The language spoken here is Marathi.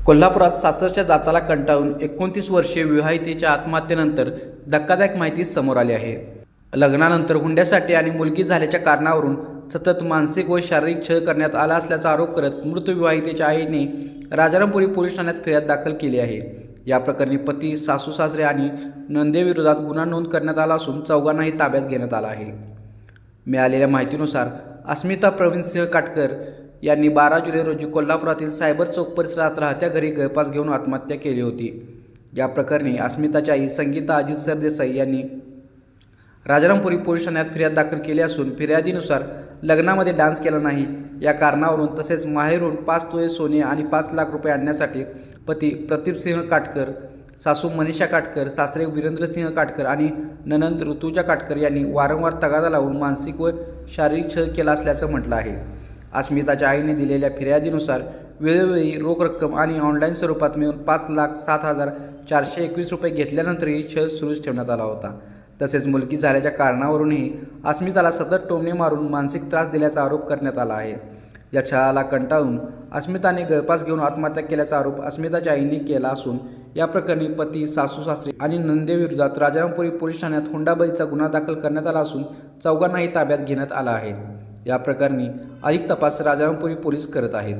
कोल्हापुरात सासरच्या जाचाला कंटाळून 29 वर्षीय विवाहितेच्या आत्महत्येनंतर धक्कादायक माहिती समोर आली आहे. लग्नानंतर हुंड्यासाठी आणि मुलगी झाल्याच्या कारणावरून सतत मानसिक व शारीरिक छळ करण्यात आला असल्याचा आरोप करत मृत विवाहितेच्या आईने राजारामपुरी पोलीस ठाण्यात फिर्याद दाखल केली आहे. या प्रकरणी पती, सासू सासरे आणि नंदेविरोधात गुन्हा नोंद करण्यात आला असून चौघांनाही ताब्यात घेण्यात आला आहे. मिळालेल्या माहितीनुसार अस्मिता प्रवीणसिंह काटकर यांनी 12 जुलै रोजी कोल्हापुरातील सायबर चौक परिसरात राहत्या घरी गळफास घेऊन आत्महत्या केली होती. या प्रकरणी अस्मिताची आई संगीता अजित सरदेसाई यांनी राजारामपुरी पोलीस ठाण्यात फिर्याद दाखल केली असून फिर्यादीनुसार लग्नामध्ये डान्स केला नाही या कारणावरून तसेच माहेरून 5 तोळे सोने आणि 5 लाख रुपये आणण्यासाठी पती प्रदीपसिंह काटकर, सासू मनीषा काटकर, सासरे वीरेंद्रसिंह काटकर आणि नणंद ऋतुजा काटकर यांनी वारंवार तगादा लावून मानसिक व शारीरिक छळ केला असल्याचं म्हटलं आहे. अस्मिताच्या आईने दिलेल्या फिर्यादीनुसार वेळोवेळी रोख रक्कम आणि ऑनलाईन स्वरूपात मिळून 5,07,421 रुपये घेतल्यानंतरही छळ सुरूच ठेवण्यात आला होता. तसेच मुलगी झाल्याच्या कारणावरूनही अस्मिताला सतत टोमणे मारून मानसिक त्रास दिल्याचा आरोप करण्यात आला आहे. या छळाला कंटाळून अस्मिताने गळफास घेऊन आत्महत्या केल्याचा आरोप अस्मिताच्या आईने केला असून या प्रकरणी पती, सासू सासरे आणि नंदेविरोधात राजारामपुरी पोलीस ठाण्यात हुंडाबळीचा गुन्हा दाखल करण्यात आला असून चौघांनाही ताब्यात घेण्यात आला आहे. या प्रकरणी अधिक तपास राजारामपुरी पोलीस करत आहेत.